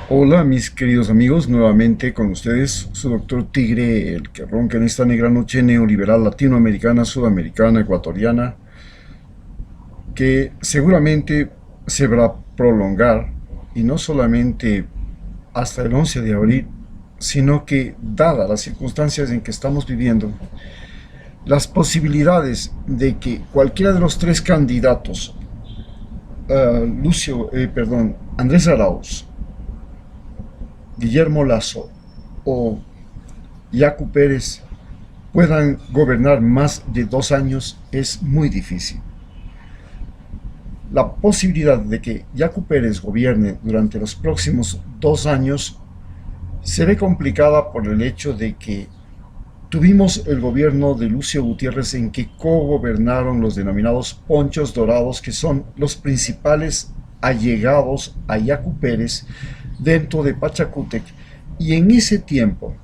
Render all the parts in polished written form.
Hola mis queridos amigos, nuevamente con ustedes, su doctor Tigre, el que ronca en esta negra noche neoliberal latinoamericana, sudamericana, ecuatoriana, que seguramente se va a prolongar, y no solamente hasta el 11 de abril, sino que, dadas las circunstancias en que estamos viviendo, las posibilidades de que cualquiera de los tres candidatos, Andrés Arauz, Guillermo Lasso o Yacu Pérez puedan gobernar más de 2 años es muy difícil. La posibilidad de que Yacu Pérez gobierne durante los próximos 2 años se ve complicada por el hecho de que tuvimos el gobierno de Lucio Gutiérrez en que cogobernaron los denominados ponchos dorados, que son los principales allegados a Yacu Pérez dentro de Pachacútec, y en ese tiempo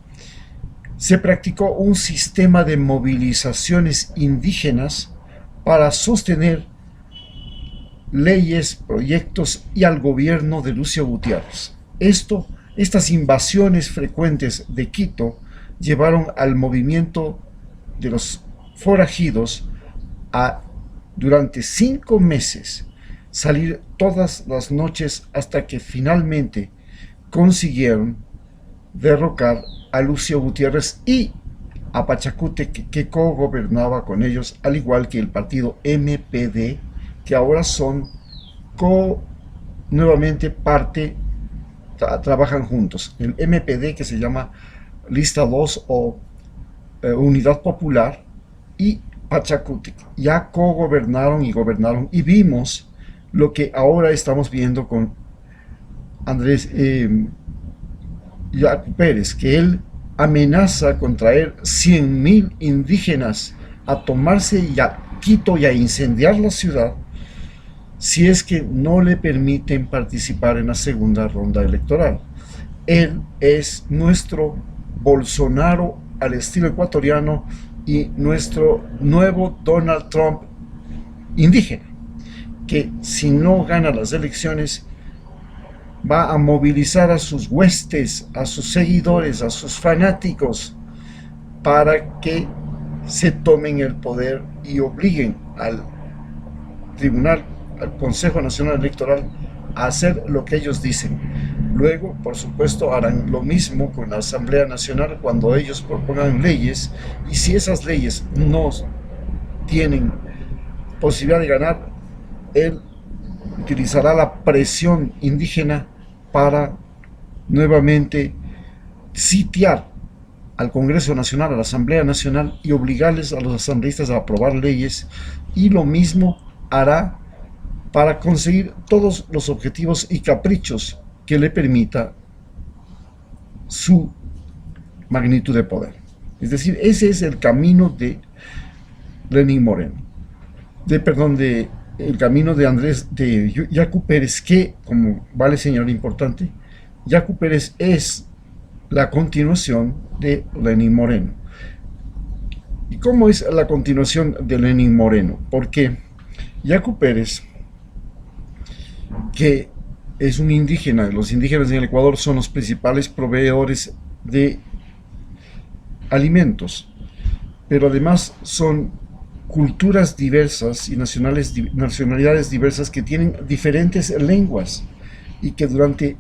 se practicó un sistema de movilizaciones indígenas para sostener leyes, proyectos y al gobierno de Lucio Gutiérrez. Estas invasiones frecuentes de Quito llevaron al movimiento de los forajidos a, durante 5 meses, salir todas las noches hasta que finalmente consiguieron derrocar a Lucio Gutiérrez y a Pachacútec, que co-gobernaba con ellos, al igual que el partido MPD, que ahora son nuevamente parte, trabajan juntos. El MPD, que se llama Lista 2 o Unidad Popular, y Pachacútec ya co-gobernaron y gobernaron, y vimos lo que ahora estamos viendo con Andrés Yacu Pérez, que él amenaza con traer 100.000 indígenas a tomarse ya Quito y a incendiar la ciudad si es que no le permiten participar en la segunda ronda electoral. Él es nuestro Bolsonaro al estilo ecuatoriano y nuestro nuevo Donald Trump indígena, que si no gana las elecciones va a movilizar a sus huestes, a sus seguidores, a sus fanáticos, para que se tomen el poder y obliguen al tribunal, al Consejo Nacional Electoral, a hacer lo que ellos dicen. Luego, por supuesto, harán lo mismo con la Asamblea Nacional cuando ellos propongan leyes, y si esas leyes no tienen posibilidad de ganar, él utilizará la presión indígena para nuevamente sitiar al Congreso Nacional, a la Asamblea Nacional, y obligarles a los asambleístas a aprobar leyes, y lo mismo hará para conseguir todos los objetivos y caprichos que le permita su magnitud de poder. Es decir, ese es el camino de Lenín Moreno, de el camino de Yacu Pérez, que, como vale señalar importante, Yacu Pérez es la continuación de Lenín Moreno. ¿Y cómo es la continuación de Lenín Moreno? Porque Yacu Pérez, que es un indígena, los indígenas en el Ecuador son los principales proveedores de alimentos, pero además son culturas diversas y nacionalidades diversas que tienen diferentes lenguas, y que durante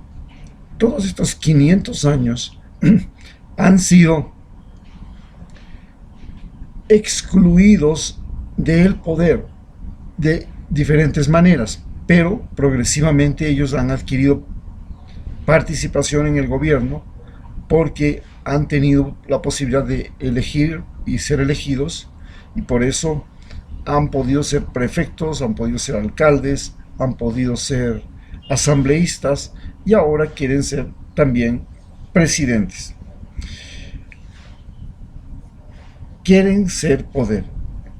todos estos 500 años han sido excluidos del poder de diferentes maneras, pero progresivamente ellos han adquirido participación en el gobierno porque han tenido la posibilidad de elegir y ser elegidos, y por eso han podido ser prefectos, han podido ser alcaldes, han podido ser asambleístas, y ahora quieren ser también presidentes. Quieren ser poder,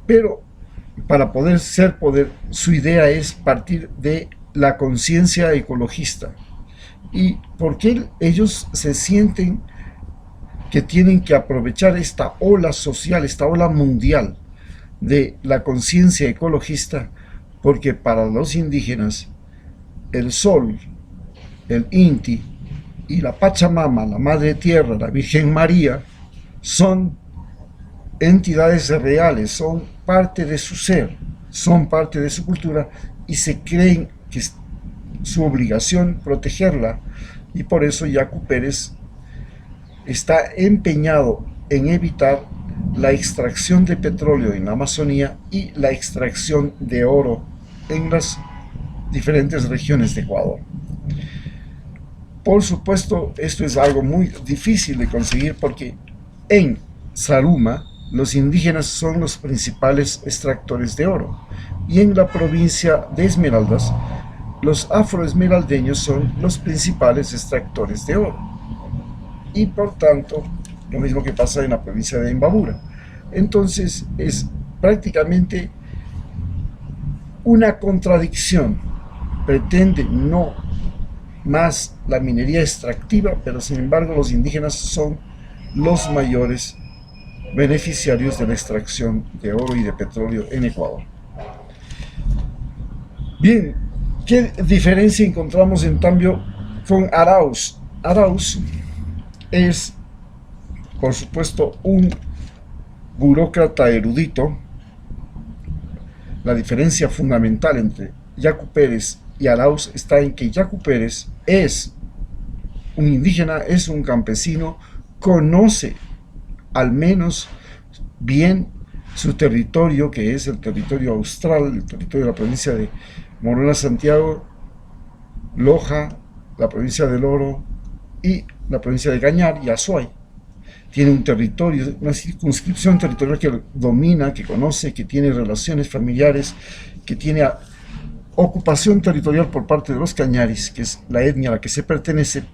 pero para poder ser poder, su idea es partir de la conciencia ecologista. ¿Y por qué ellos se sienten que tienen que aprovechar esta ola social, esta ola mundial de la conciencia ecologista? Porque para los indígenas el sol, el Inti, y la Pachamama, la Madre Tierra, la Virgen María, son entidades reales, son parte de su ser, son parte de su cultura y se creen que es su obligación protegerla, y por eso Yacu Pérez está empeñado en evitar la extracción de petróleo en la Amazonía y la extracción de oro en las diferentes regiones de Ecuador. Por supuesto, esto es algo muy difícil de conseguir porque en Zaruma los indígenas son los principales extractores de oro y en la provincia de Esmeraldas los afroesmeraldeños son los principales extractores de oro y por tanto lo mismo que pasa en la provincia de Imbabura. Entonces es prácticamente una contradicción. Pretende no más la minería extractiva, pero sin embargo los indígenas son los mayores beneficiarios de la extracción de oro y de petróleo en Ecuador. Bien, ¿qué diferencia encontramos en cambio con Arauz? Arauz es, por supuesto, un burócrata erudito. La diferencia fundamental entre Yacu Pérez y Arauz está en que Yacu Pérez es un indígena, es un campesino, conoce al menos bien su territorio, que es el territorio austral, el territorio de la provincia de Morona Santiago, Loja, la provincia del Oro y la provincia de Cañar y Azuay. Tiene un territorio, una circunscripción territorial que domina, que conoce, que tiene relaciones familiares, que tiene ocupación territorial por parte de los cañaris, que es la etnia a la que se pertenece.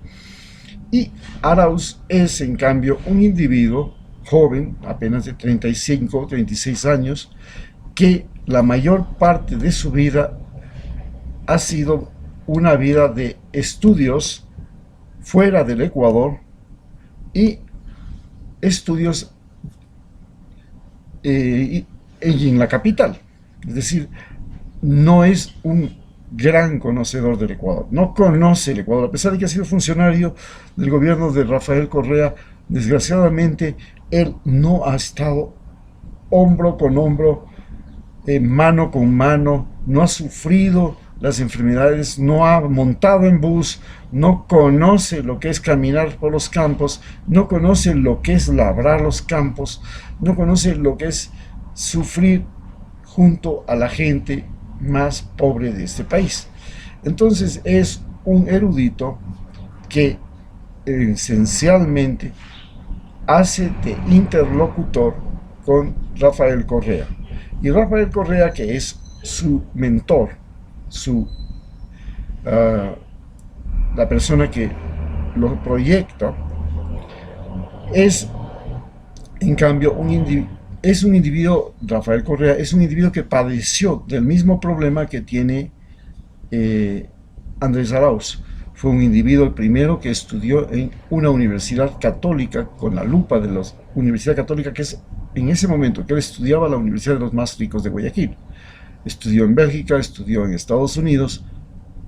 Y Arauz es, en cambio, un individuo joven, apenas de 35 o 36 años, que la mayor parte de su vida ha sido una vida de estudios fuera del Ecuador y estudios en la capital. Es decir, no es un gran conocedor del Ecuador, no conoce el Ecuador, a pesar de que ha sido funcionario del gobierno de Rafael Correa. Desgraciadamente, él no ha estado hombro con hombro, mano con mano, no ha sufrido las enfermedades, no ha montado en bus, no conoce lo que es caminar por los campos, no conoce lo que es labrar los campos, no conoce lo que es sufrir junto a la gente más pobre de este país. Entonces es un erudito que esencialmente hace de interlocutor con Rafael Correa. Y Rafael Correa, que es su mentor, la persona que lo proyecta, es en cambio un individuo, Rafael Correa es un individuo que padeció del mismo problema que tiene Andrés Arauz. Fue un individuo primero que estudió en una universidad católica, con la lupa de la Universidad Católica, que es en ese momento que él estudiaba la Universidad de los más ricos de Guayaquil. Estudió en Bélgica, estudió en Estados Unidos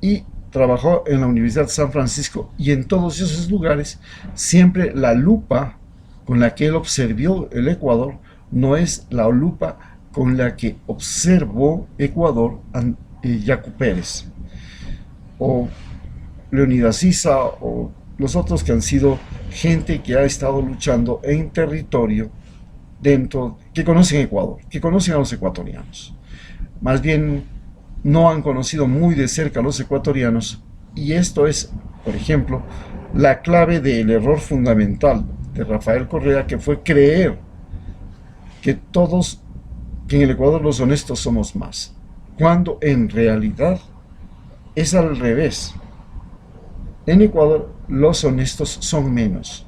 y trabajó en la Universidad de San Francisco, y en todos esos lugares siempre la lupa con la que él observó el Ecuador no es la lupa con la que observó Ecuador Yacu Pérez o Leonidas Issa o los otros que han sido gente que ha estado luchando en territorio que conocen Ecuador, que conocen a los ecuatorianos. Más bien no han conocido muy de cerca a los ecuatorianos, y esto es, por ejemplo, la clave del error fundamental de Rafael Correa, que fue creer que en el Ecuador los honestos somos más, cuando en realidad es al revés. En Ecuador los honestos son menos,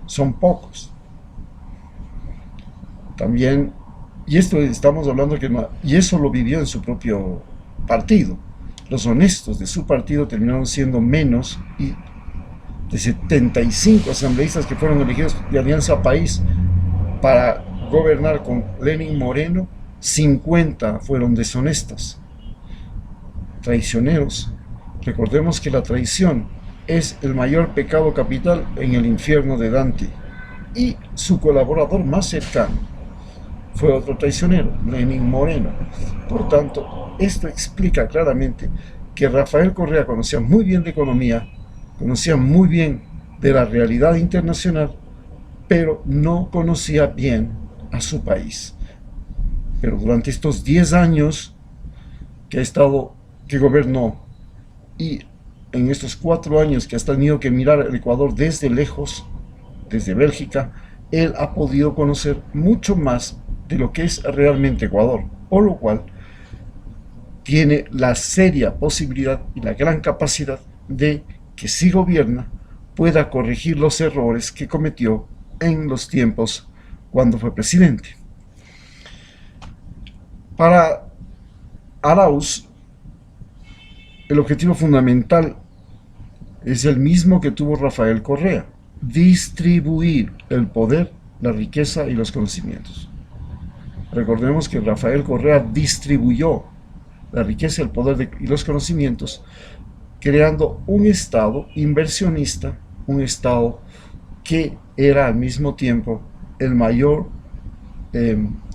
son pocos. También, y esto estamos hablando y eso lo vivió en su propio partido. Los honestos de su partido terminaron siendo menos, y de 75 asambleístas que fueron elegidos de Alianza País para gobernar con Lenín Moreno, 50 fueron deshonestos, traicioneros. Recordemos que la traición es el mayor pecado capital en el infierno de Dante. Y su colaborador más cercano fue otro traicionero, Lenín Moreno. Por tanto, esto explica claramente que Rafael Correa conocía muy bien de economía, conocía muy bien de la realidad internacional, pero no conocía bien a su país. Pero durante estos 10 años que gobernó, y en estos 4 años que ha tenido que mirar el Ecuador desde lejos, desde Bélgica, él ha podido conocer mucho más de lo que es realmente Ecuador, por lo cual tiene la seria posibilidad y la gran capacidad de que, si gobierna, pueda corregir los errores que cometió en los tiempos cuando fue presidente. Para Arauz, el objetivo fundamental es el mismo que tuvo Rafael Correa: distribuir el poder, la riqueza y los conocimientos. Recordemos que Rafael Correa distribuyó la riqueza, el poder y los conocimientos, creando un Estado inversionista, un Estado que era al mismo tiempo el mayor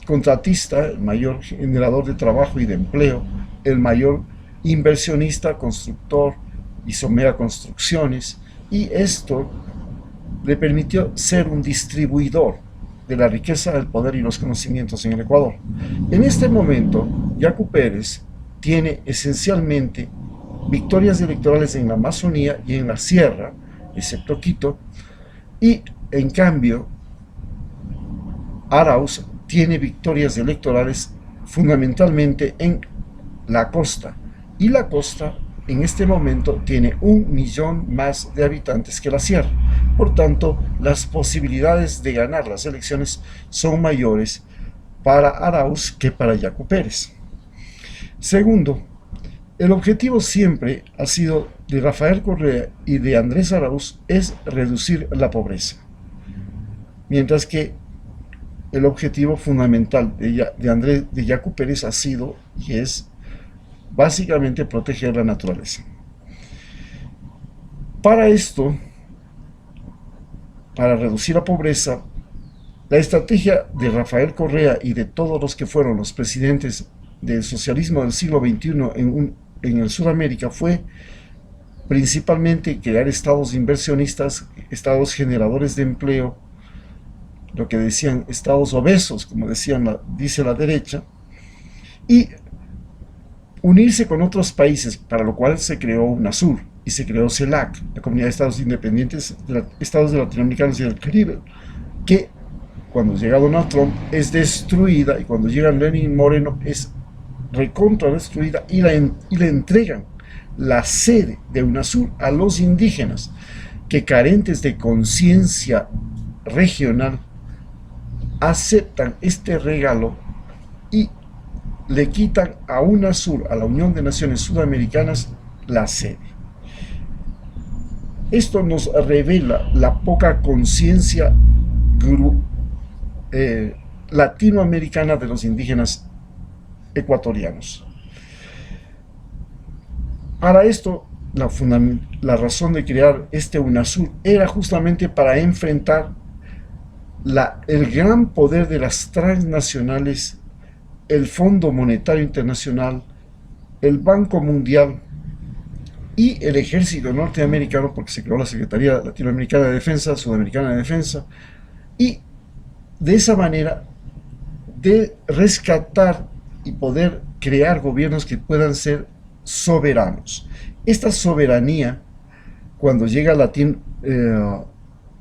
contratista, el mayor generador de trabajo y de empleo, el mayor inversionista, constructor, hizo mega construcciones, y esto le permitió ser un distribuidor de la riqueza, el poder y los conocimientos en el Ecuador. En este momento, Yacu Pérez tiene esencialmente victorias electorales en la Amazonía y en la Sierra, excepto Quito, y en cambio Arauz tiene victorias electorales fundamentalmente en la costa, y la costa en este momento tiene 1 millón más de habitantes que la sierra. Por tanto, las posibilidades de ganar las elecciones son mayores para Arauz que para Yacu Pérez. Segundo, el objetivo siempre ha sido de Rafael Correa y de Andrés Arauz es reducir la pobreza, mientras que el objetivo fundamental de Yacu Pérez ha sido y es básicamente proteger la naturaleza. Para esto, para reducir la pobreza, la estrategia de Rafael Correa y de todos los que fueron los presidentes del socialismo del siglo XXI en el Sudamérica fue principalmente crear estados inversionistas, estados generadores de empleo, lo que decían estados obesos, como dice la derecha, y unirse con otros países, para lo cual se creó UNASUR y se creó CELAC, la Comunidad de Estados Independientes de Estados Latinoamericanos y del Caribe, que cuando llega Donald Trump es destruida, y cuando llega Lenín Moreno es recontra destruida, y le entregan la sede de UNASUR a los indígenas, que, carentes de conciencia regional, aceptan este regalo y le quitan a UNASUR, a la Unión de Naciones Sudamericanas, la sede. Esto nos revela la poca conciencia latinoamericana de los indígenas ecuatorianos. Para esto, la razón de crear este UNASUR era justamente para enfrentar el gran poder de las transnacionales, el Fondo Monetario Internacional, el Banco Mundial y el Ejército Norteamericano, porque se creó la Secretaría Latinoamericana de Defensa, Sudamericana de Defensa, y de esa manera de rescatar y poder crear gobiernos que puedan ser soberanos. Esta soberanía, cuando llega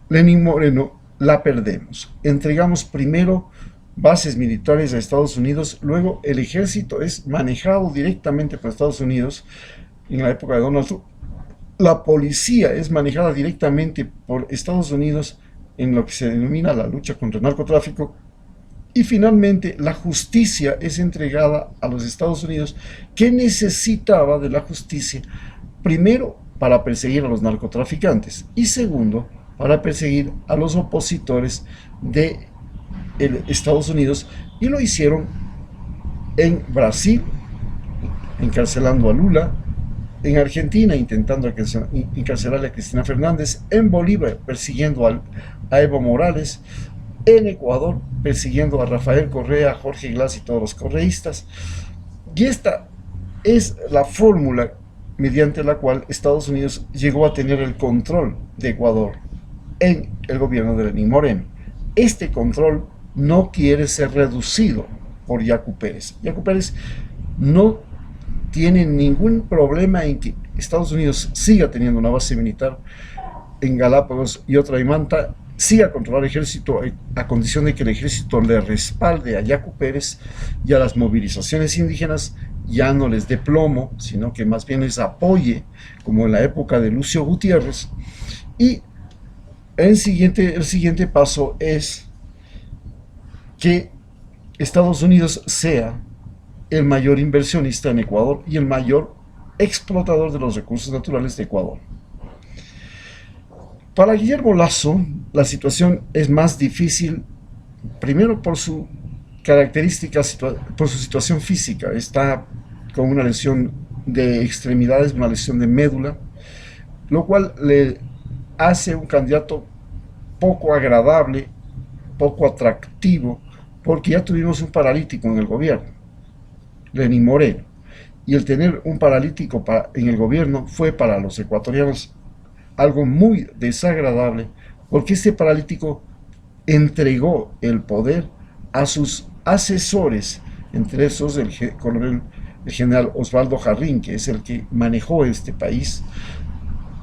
Lenín Moreno, la perdemos. Entregamos primero bases militares a Estados Unidos, luego el ejército es manejado directamente por Estados Unidos en la época de Donald Trump. La policía es manejada directamente por Estados Unidos en lo que se denomina la lucha contra el narcotráfico, y finalmente la justicia es entregada a los Estados Unidos, que necesitaba de la justicia, primero para perseguir a los narcotraficantes y segundo para perseguir a los opositores de Estados Unidos, y lo hicieron en Brasil, encarcelando a Lula, en Argentina intentando encarcelar a Cristina Fernández, en Bolivia persiguiendo a Evo Morales, en Ecuador persiguiendo a Rafael Correa, Jorge Glass y todos los correístas. Y esta es la fórmula mediante la cual Estados Unidos llegó a tener el control de Ecuador en el gobierno de Lenín Moreno. Este control no quiere ser reducido por Yacu Pérez. Yacu Pérez no tiene ningún problema en que Estados Unidos siga teniendo una base militar en Galápagos y otra en Manta, siga controlar el ejército a condición de que el ejército le respalde a Yacu Pérez y a las movilizaciones indígenas, ya no les dé plomo, sino que más bien les apoye, como en la época de Lucio Gutiérrez. Y el siguiente paso es que Estados Unidos sea el mayor inversionista en Ecuador y el mayor explotador de los recursos naturales de Ecuador. Para Guillermo Lasso, la situación es más difícil, primero por su característica, por su situación física. Está con una lesión de extremidades, una lesión de médula, lo cual le hace un candidato poco agradable, poco atractivo, porque ya tuvimos un paralítico en el gobierno, Lenín Moreno, y el tener un paralítico en el gobierno fue para los ecuatorianos algo muy desagradable, porque este paralítico entregó el poder a sus asesores, entre esos el general Osvaldo Jarrín, que es el que manejó este país,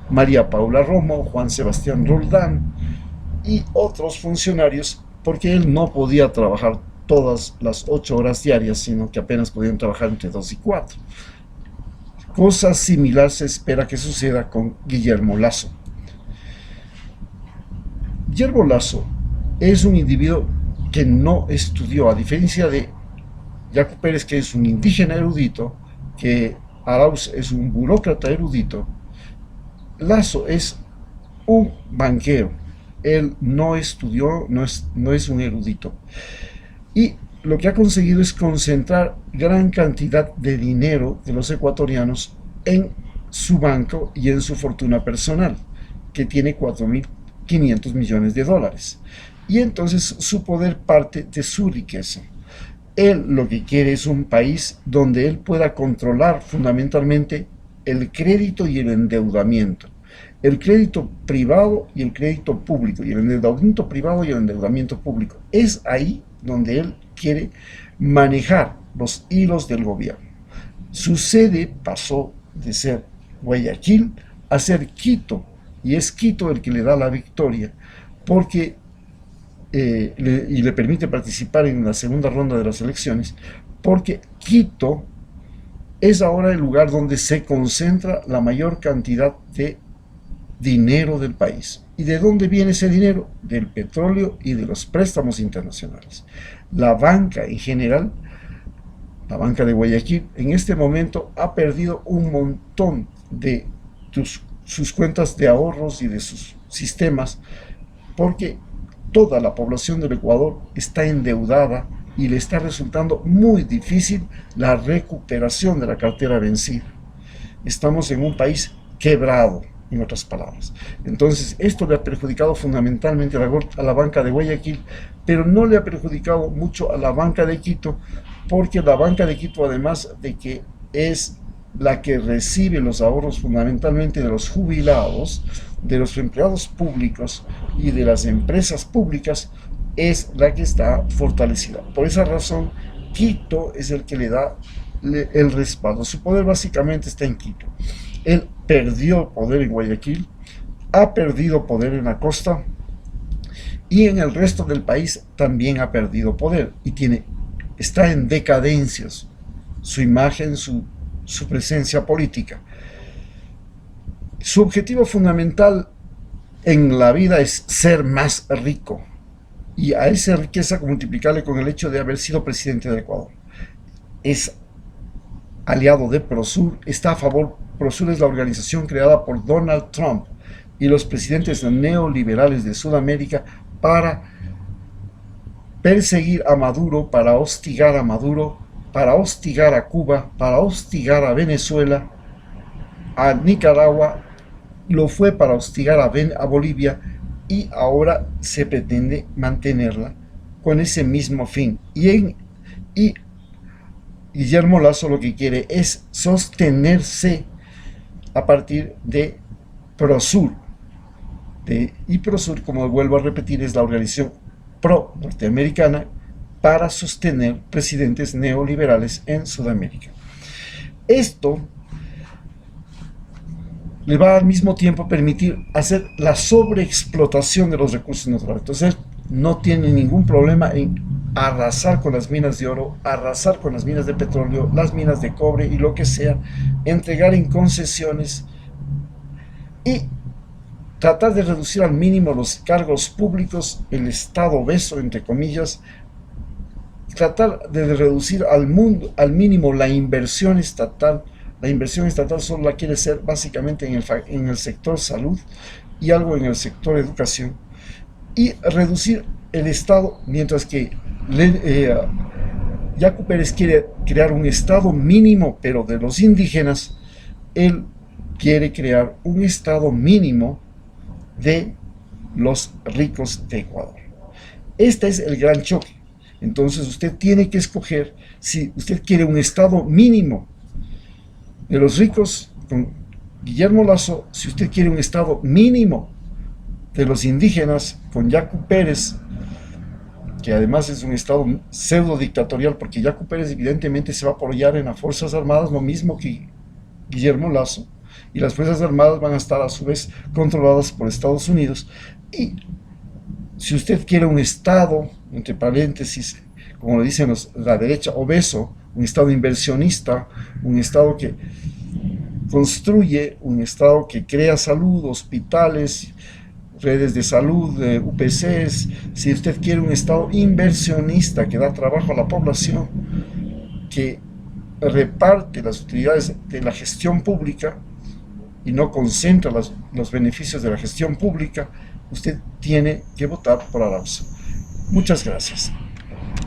María Paula Romo, Juan Sebastián Roldán y otros funcionarios, porque él no podía trabajar todas las 8 horas diarias, sino que apenas podían trabajar entre 2 y 4. Cosa similar se espera que suceda con Guillermo Lasso. Guillermo Lasso es un individuo que no estudió, a diferencia de Yacu Pérez, que es un indígena erudito, que Arauz es un burócrata erudito. Lasso es un banquero. Él no estudió, no es un erudito. Y lo que ha conseguido es concentrar gran cantidad de dinero de los ecuatorianos en su banco y en su fortuna personal, que tiene 4.500 millones de dólares. Y entonces su poder parte de su riqueza. Él lo que quiere es un país donde él pueda controlar fundamentalmente el crédito y el endeudamiento. El crédito privado y el crédito público, y el endeudamiento privado y el endeudamiento público. Es ahí donde él quiere manejar los hilos del gobierno. Su sede pasó de ser Guayaquil a ser Quito, y es Quito el que le da la victoria, porque le permite participar en la segunda ronda de las elecciones, porque Quito es ahora el lugar donde se concentra la mayor cantidad de dinero del país. ¿Y de dónde viene ese dinero? Del petróleo y de los préstamos internacionales. La banca en general, la banca de Guayaquil, en este momento ha perdido un montón de sus cuentas de ahorros y de sus sistemas, porque toda la población del Ecuador está endeudada y le está resultando muy difícil la recuperación de la cartera vencida. Estamos en un país quebrado, en otras palabras. Entonces, esto le ha perjudicado fundamentalmente a la banca de Guayaquil, pero no le ha perjudicado mucho a la banca de Quito, porque la banca de Quito, además de que es la que recibe los ahorros fundamentalmente de los jubilados, de los empleados públicos y de las empresas públicas, es la que está fortalecida. Por esa razón, Quito es el que le da el respaldo. Su poder básicamente está en Quito. Él perdió poder en Guayaquil, ha perdido poder en la costa, y en el resto del país también ha perdido poder, y está en decadencias su imagen, su presencia política. Su objetivo fundamental en la vida es ser más rico, y a esa riqueza multiplicarle con el hecho de haber sido presidente de Ecuador. Es aliado de Prosur, está a favor. Prosur es la organización creada por Donald Trump y los presidentes neoliberales de Sudamérica para perseguir a Maduro, para hostigar a Maduro, para hostigar a Cuba, para hostigar a Venezuela, a Nicaragua, lo fue para hostigar a Bolivia, y ahora se pretende mantenerla con ese mismo fin. Y Guillermo Lazo lo que quiere es sostenerse a partir de Prosur. Y Prosur, como vuelvo a repetir, es la organización pro norteamericana para sostener presidentes neoliberales en Sudamérica. Esto le va al mismo tiempo a permitir hacer la sobreexplotación de los recursos naturales. Entonces, no tiene ningún problema en arrasar con las minas de oro, arrasar con las minas de petróleo, las minas de cobre y lo que sea, entregar en concesiones y tratar de reducir al mínimo los cargos públicos, el Estado obeso, entre comillas, tratar de reducir al mínimo la inversión estatal. La inversión estatal solo la quiere ser básicamente en el sector salud y algo en el sector educación, y reducir el Estado, mientras que Yacu Pérez quiere crear un Estado mínimo, pero de los indígenas. Él quiere crear un Estado mínimo de los ricos de Ecuador. Este es el gran choque. Entonces usted tiene que escoger si usted quiere un Estado mínimo de los ricos con Guillermo Lazo, si usted quiere un Estado mínimo de los indígenas con Yacu Pérez, que además es un Estado pseudo dictatorial, porque Yacu Pérez evidentemente se va a apoyar en las Fuerzas Armadas, lo mismo que Guillermo Lazo, y las Fuerzas Armadas van a estar a su vez controladas por Estados Unidos. Y si usted quiere un Estado, entre paréntesis, como le dicen la derecha, obeso, un Estado inversionista, un Estado que construye, un Estado que crea salud, hospitales, redes de salud, UPCs, si usted quiere un Estado inversionista que da trabajo a la población, que reparte las utilidades de la gestión pública y no concentra los beneficios de la gestión pública, usted tiene que votar por Arauz. Muchas gracias.